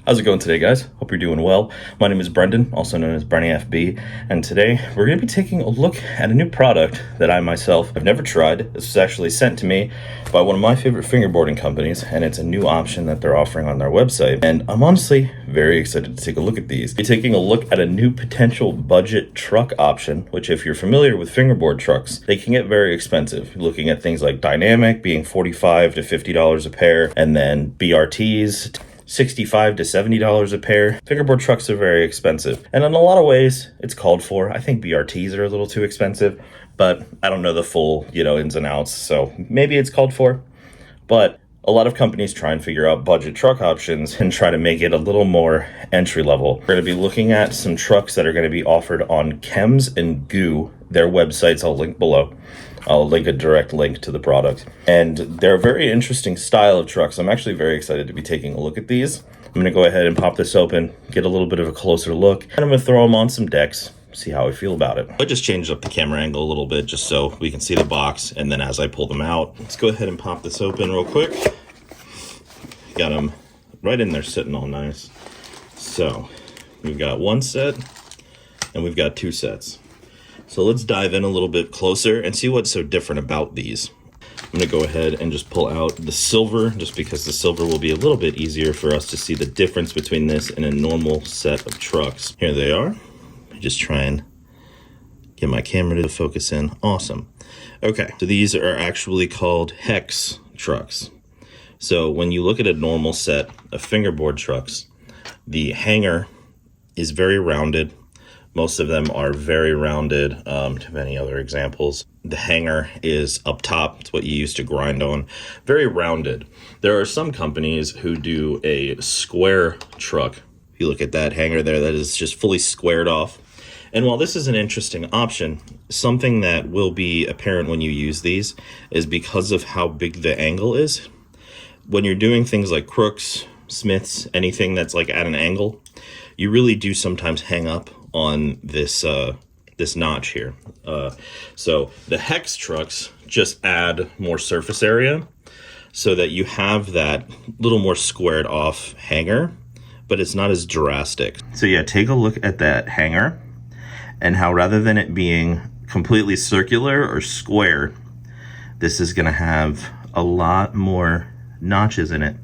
How's it going today, guys? Hope you're doing well. My name is Brendan, also known as Brenny FB, and today we're going to be taking a look at a new product that I myself have never tried. This was actually sent to me by one of my favorite fingerboarding companies, and it's a new option that they're offering on their website, and I'm honestly very excited to take a look at these. We're taking a look at a new potential budget truck option, which if you're familiar with fingerboard trucks, they can get very expensive. You're looking at things like Dynamic being $45 to $50 a pair, and then BRTs, $65 to $70 a pair. Fingerboard trucks are very expensive, and in a lot of ways it's called for. I think BRTs are a little too expensive, but I don't know the full ins and outs, so maybe it's called for. But a lot of companies try and figure out budget truck options and try to make it a little more entry level. We're going to be looking at some trucks that are going to be offered on Chems and Goo. Their websites I'll link below. I'll link a direct link to the product. And they're a very interesting style of trucks. I'm actually very excited to be taking a look at these. I'm going to go ahead and pop this open, get a little bit of a closer look, and I'm going to throw them on some decks, see how I feel about it. I just changed up the camera angle a little bit just so we can see the box, and then as I pull them out, let's go ahead and pop this open real quick. Got them right in there sitting all nice. So we've got one set and we've got two sets. So let's dive in a little bit closer and see what's so different about these. I'm going to go ahead and just pull out the silver, just because the silver will be a little bit easier for us to see the difference between this and a normal set of trucks. Here they are. Just try and get my camera to focus in. Awesome. Okay, so these are actually called hex trucks. So when you look at a normal set of fingerboard trucks, the hanger is very rounded. Most of them are very rounded. To have any other examples, the hanger is up top. It's what you use to grind on. Very rounded. There are some companies who do a square truck. If you look at that hanger there, that is just fully squared off. And while this is an interesting option, something that will be apparent when you use these is because of how big the angle is. When you're doing things like crooks, smiths, anything that's like at an angle, you really do sometimes hang up on this this notch here. So the hex trucks just add more surface area so that you have that little more squared off hanger, but it's not as drastic. So yeah, take a look at that hanger and how rather than it being completely circular or square, this is going to have a lot more notches in it.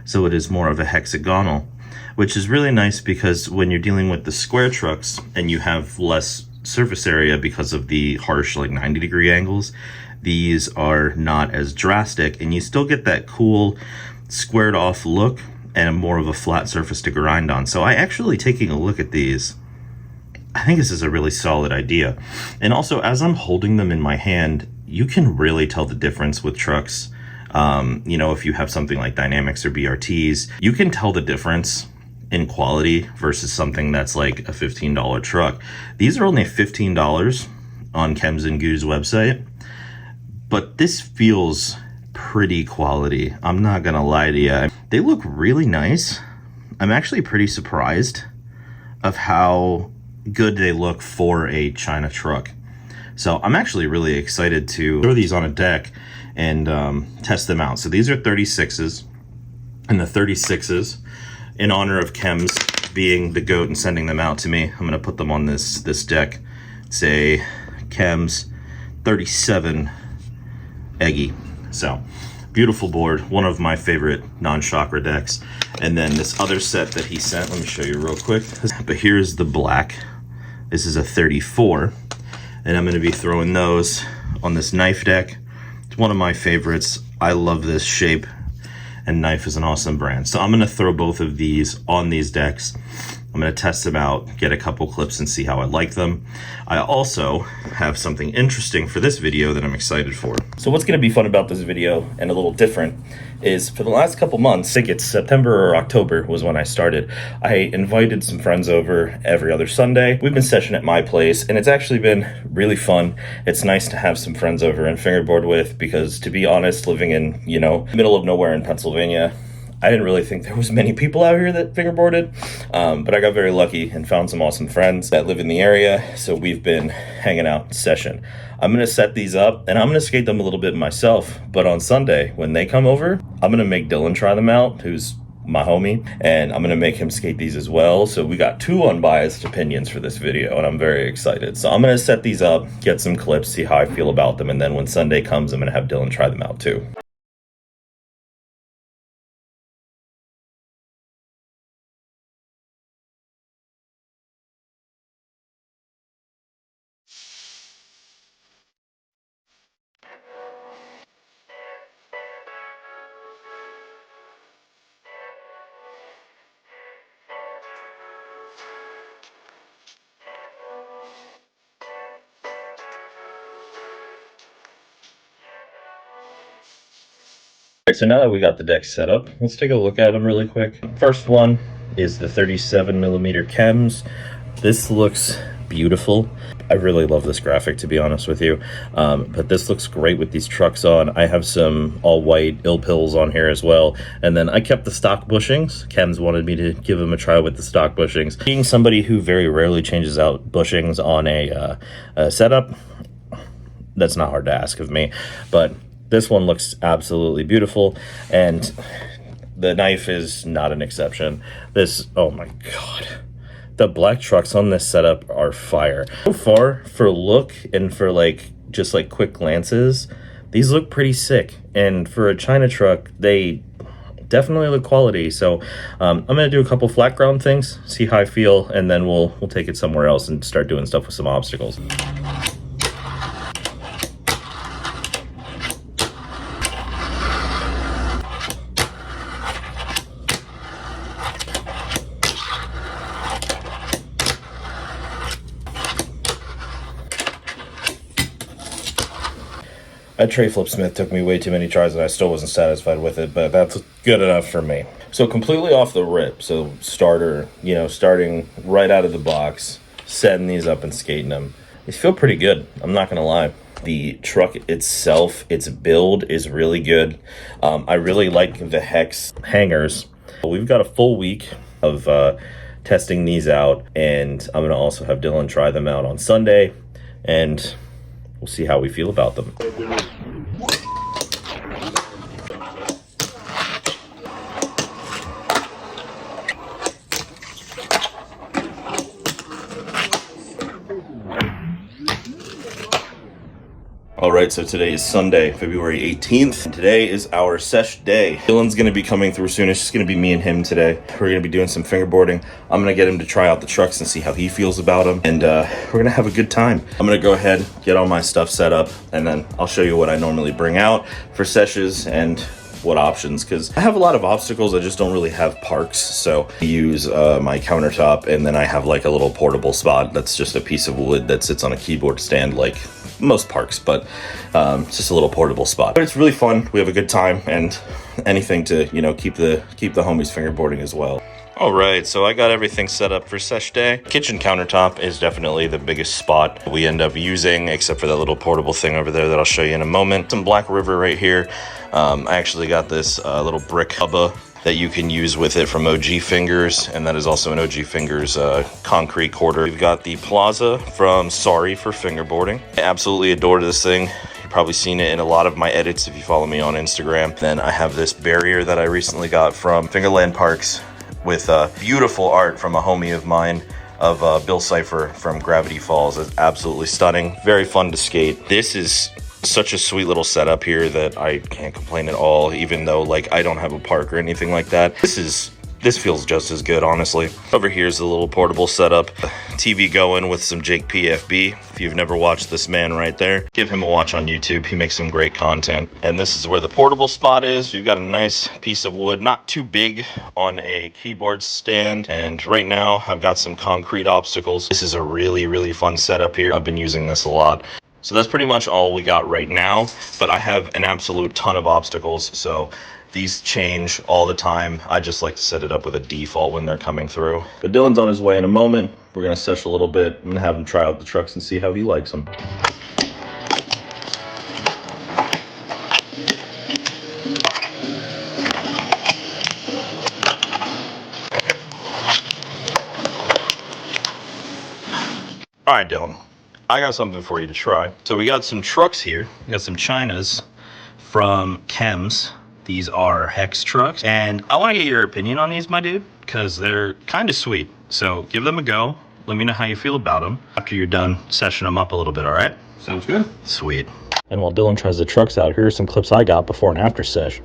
So it is more of a hexagonal, which is really nice because when you're dealing with the square trucks and you have less surface area because of the harsh 90-degree angles, these are not as drastic and you still get that cool squared off look and more of a flat surface to grind on. So taking a look at these, I think this is a really solid idea. And also, as I'm holding them in my hand, you can really tell the difference with trucks. If you have something like Dynamics or BRTs, you can tell the difference in quality versus something that's like a $15 truck. These are only $15 on Chems and Goo's website, but this feels pretty quality. I'm not gonna lie to you. They look really nice. I'm actually pretty surprised of how good they look for a China truck. So I'm actually really excited to throw these on a deck and test them out. So these are 36s, and the 36s, in honor of Chems being the GOAT and sending them out to me, I'm going to put them on this deck. It's a Chems 37 Eggy. So beautiful board, one of my favorite non-chakra decks. And then this other set that he sent, let me show you real quick. But here's the black. This is a 34, and I'm going to be throwing those on this knife deck. It's one of my favorites. I love this shape, and Knife is an awesome brand. So I'm going to throw both of these on these decks. I'm going to test them out, get a couple clips, and see how I like them. I also have something interesting for this video that I'm excited for. So what's going to be fun about this video, and a little different, is for the last couple months, I think it's September or October was when I started, I invited some friends over every other Sunday. We've been sessioning at my place, and it's actually been really fun. It's nice to have some friends over and fingerboard with, because to be honest, living in, middle of nowhere in Pennsylvania, I didn't really think there was many people out here that fingerboarded, but I got very lucky and found some awesome friends that live in the area, so we've been hanging out in session. I'm going to set these up, and I'm going to skate them a little bit myself, but on Sunday, when they come over, I'm going to make Dylan try them out, who's my homie, and I'm gonna make him skate these as well. So we got two unbiased opinions for this video, and I'm very excited. So I'm gonna set these up, get some clips, see how I feel about them, and then when Sunday comes, I'm gonna have Dylan try them out too. Alright, so now that we got the deck set up, let's take a look at them really quick. First one is the 37mm Chems. This looks beautiful. I really love this graphic, to be honest with you. But this looks great with these trucks on. I have some all-white ill pills on here as well. And then I kept the stock bushings. Chems wanted me to give them a try with the stock bushings. Being somebody who very rarely changes out bushings on a setup, that's not hard to ask of me. But this one looks absolutely beautiful, and the knife is not an exception. This, oh my god. The black trucks on this setup are fire. So far, for look and for just quick glances, these look pretty sick. And for a China truck, they definitely look quality. So I'm gonna do a couple flat ground things, see how I feel, and then we'll take it somewhere else and start doing stuff with some obstacles. That tray flip Smith took me way too many tries and I still wasn't satisfied with it, but that's good enough for me. So completely off the rip, so starting right out of the box, setting these up and skating them. These feel pretty good, I'm not gonna lie. The truck itself, its build is really good. I really like the hex hangers. We've got a full week of testing these out, and I'm gonna also have Dylan try them out on Sunday, and we'll see how we feel about them. Alright, so today is Sunday, February 18th, and today is our Sesh day. Dylan's gonna be coming through soon. It's just gonna be me and him today. We're gonna be doing some fingerboarding. I'm gonna get him to try out the trucks and see how he feels about them, and we're gonna have a good time. I'm gonna go ahead, get all my stuff set up, and then I'll show you what I normally bring out for sessions and what options, because I have a lot of obstacles. I just don't really have parks, so I use my countertop, and then I have like a little portable spot that's just a piece of wood that sits on a keyboard stand like most parks, but it's just a little portable spot. But it's really fun. We have a good time, and anything to keep the homies fingerboarding as well. All right, so I got everything set up for Sesh day. Kitchen countertop is definitely the biggest spot we end up using, except for that little portable thing over there that I'll show you in a moment. Some Black River right here. I actually got this little brick hubba that you can use with it from OG Fingers, and that is also an OG Fingers concrete quarter. We've got the Plaza from Sorry for Fingerboarding. I absolutely adore this thing. You've probably seen it in a lot of my edits if you follow me on Instagram. Then I have this barrier that I recently got from Fingerland Parks with beautiful art from a homie of mine of Bill Cipher from Gravity Falls. It's absolutely stunning, very fun to skate. This is such a sweet little setup here that I can't complain at all, even though I don't have a park or anything like that. This feels just as good, honestly. Over here's a little portable setup. TV going with some Jake PFB. If you've never watched this man right there, give him a watch on YouTube. He makes some great content. And this is where the portable spot is. You've got a nice piece of wood, not too big, on a keyboard stand. And right now, I've got some concrete obstacles. This is a really, really fun setup here. I've been using this a lot. So that's pretty much all we got right now, but I have an absolute ton of obstacles, so these change all the time. I just like to set it up with a default when they're coming through. But Dylan's on his way in a moment. We're gonna sesh a little bit. I'm gonna have him try out the trucks and see how he likes them. All right, Dylan. I got something for you to try. So we got some trucks here. We got some Chinas from Chems. These are hex trucks, and I want to get your opinion on these, my dude, because they're kind of sweet. So give them a go. Let me know how you feel about them after you're done seshing them up a little bit, all right? Sounds good. Sweet. And while Dylan tries the trucks out, here are some clips I got before and after sesh.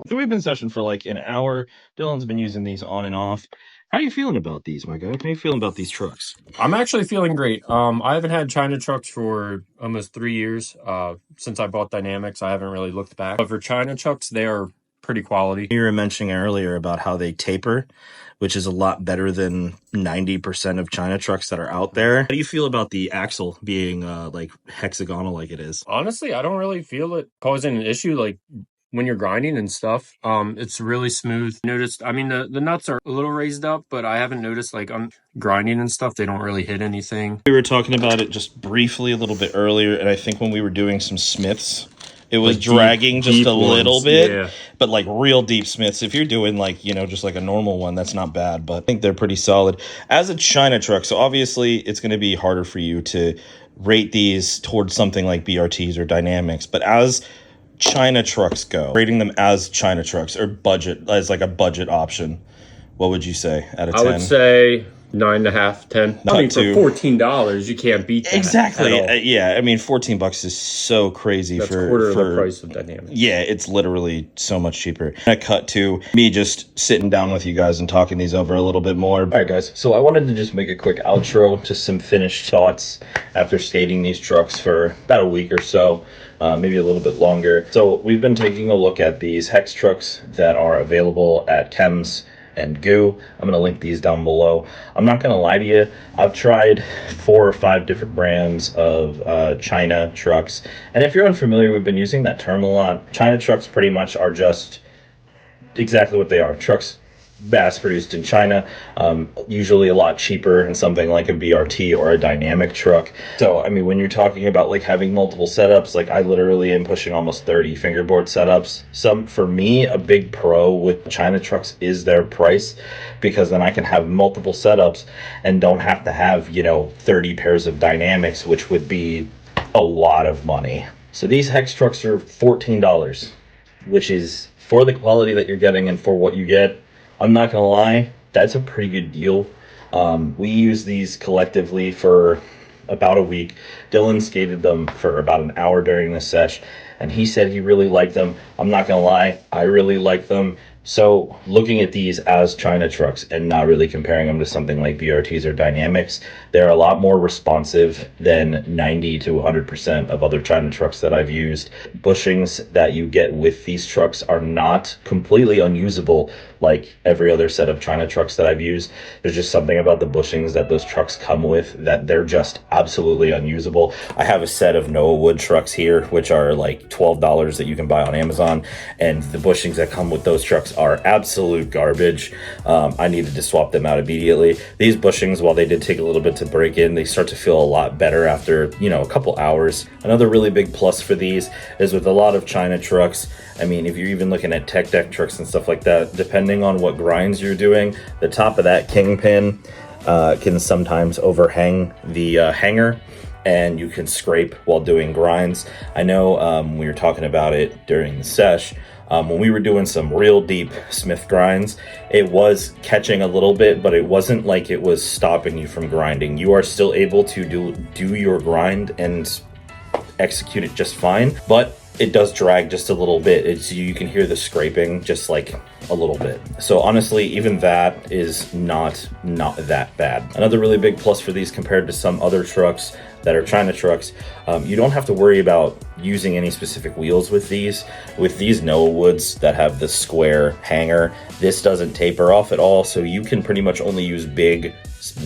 So we've been seshing for like an hour. Dylan's been using these on and off. How are you feeling about these, my guy? How are you feeling about these trucks? I'm actually feeling great. I haven't had China trucks for almost 3 years. Since I bought Dynamics, I haven't really looked back. But for China trucks, they are pretty quality. You were mentioning earlier about how they taper, which is a lot better than 90% of China trucks that are out there. How do you feel about the axle being like hexagonal like it is? Honestly, I don't really feel it causing an issue like when you're grinding and stuff. It's really smooth. Noticed, I mean, the nuts are a little raised up, but I haven't noticed like on grinding and stuff, they don't really hit anything. We were talking about it just briefly a little bit earlier, and I think when we were doing some smiths, it was like dragging just a little bit, yeah. But like real deep smiths, if you're doing like, you know, just like a normal one, that's not bad, but I think they're pretty solid. As a China truck, so obviously it's going to be harder for you to rate these towards something like BRTs or Dynamics, but as China trucks go, rating them as China trucks or budget, as like a budget option, what would you say out of 10? I would say 9.5, 10. I mean, for $14, you can't beat that. Exactly. Yeah, I mean, $14 is so crazy. That's quarter of the price of Dynamics. Yeah, it's literally so much cheaper. I cut to me just sitting down with you guys and talking these over a little bit more. All right, guys. So I wanted to just make a quick outro, just some finished thoughts after skating these trucks for about a week or so. Maybe a little bit longer. So we've been taking a look at these hex trucks that are available at Chems and Goo. I'm going to link these down below. I'm not going to lie to you, I've tried 4 or 5 different brands of China trucks, and if you're unfamiliar, we've been using that term a lot. China trucks pretty much are just exactly what they are, trucks mass produced in China, usually a lot cheaper than something like a BRT or a Dynamic truck. So I mean, when you're talking about like having multiple setups, like I literally am pushing almost 30 fingerboard setups. For me, a big pro with China trucks is their price, because then I can have multiple setups and don't have to have, you know, 30 pairs of Dynamics, which would be a lot of money. So these hex trucks are $14, which is for the quality that you're getting and for what you get. I'm not gonna lie, that's a pretty good deal. We used these collectively for about a week. Dylan skated them for about an hour during the sesh, and he said he really liked them. I'm not gonna lie, I really like them. So looking at these as China trucks and not really comparing them to something like BRTs or Dynamics, they're a lot more responsive than 90 to 100% of other China trucks that I've used. Bushings that you get with these trucks are not completely unusable like every other set of China trucks that I've used. There's just something about the bushings that those trucks come with that they're just absolutely unusable. I have a set of Noah Wood trucks here, which are like $12 that you can buy on Amazon, and the bushings that come with those trucks are absolute garbage. I needed to swap them out immediately. These bushings, while they did take a little bit to break in, they start to feel a lot better after, you know, a couple hours. Another really big plus for these is with a lot of China trucks, I mean, if you're even looking at tech deck trucks and stuff like that, depending on what grinds you're doing, the top of that kingpin can sometimes overhang the hanger, and you can scrape while doing grinds. I know we were talking about it during the sesh. When we were doing some real deep smith grinds, it was catching a little bit, but it wasn't like it was stopping you from grinding. You are still able to do your grind and execute it just fine, but it does drag just a little bit. You can hear the scraping just like a little bit. So honestly, even that is not that bad. Another really big plus for these compared to some other trucks that are China trucks, you don't have to worry about using any specific wheels with these. With these Noah Woods that have the square hanger, this doesn't taper off at all, so you can pretty much only use big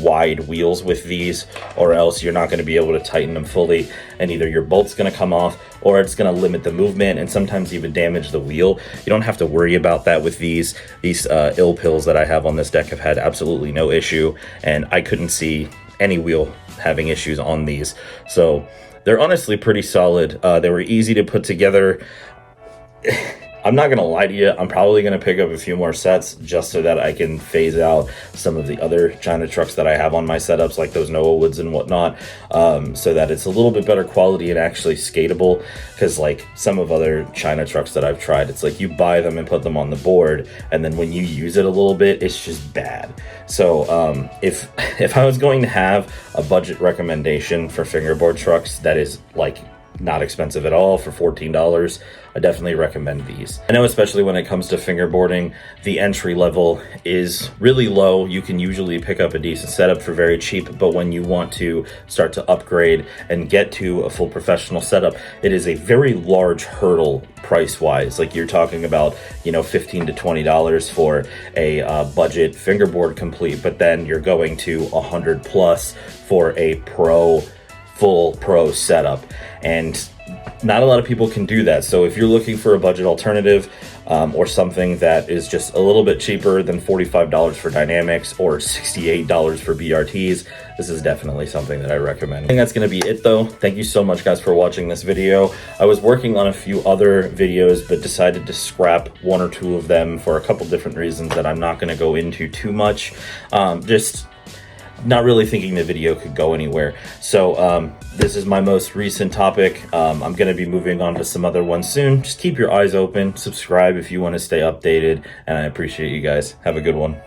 wide wheels with these, or else you're not going to be able to tighten them fully, and either your bolt's going to come off or it's going to limit the movement and sometimes even damage the wheel. You don't have to worry about that with these ill pills that I have on this deck have had absolutely no issue, and I couldn't see any wheel having issues on these. So they're honestly pretty solid. They were easy to put together. I'm not going to lie to you, I'm probably going to pick up a few more sets just so that I can phase out some of the other China trucks that I have on my setups, like those Noah Woods and whatnot, so that it's a little bit better quality and actually skatable. Because like some of other China trucks that I've tried, it's like you buy them and put them on the board, and then when you use it a little bit, it's just bad. So if I was going to have a budget recommendation for fingerboard trucks that is like not expensive at all for $14, I definitely recommend these. I know especially when it comes to fingerboarding, the entry level is really low. You can usually pick up a decent setup for very cheap, but when you want to start to upgrade and get to a full professional setup, it is a very large hurdle price-wise. Like you're talking about, you know, $15 to $20 for a budget fingerboard complete, but then you're going to $100 plus for a full pro setup, and not a lot of people can do that. So if you're looking for a budget alternative, or something that is just a little bit cheaper than $45 for dynamics or $68 for BRTs, this is definitely something that I recommend. I think that's going to be it though. Thank you so much guys for watching this video. I was working on a few other videos but decided to scrap one or two of them for a couple different reasons that I'm not going to go into too much. Just not really thinking the video could go anywhere. So this is my most recent topic. I'm going to be moving on to some other ones soon. Just keep your eyes open, subscribe if you want to stay updated, and I appreciate you guys. Have a good one.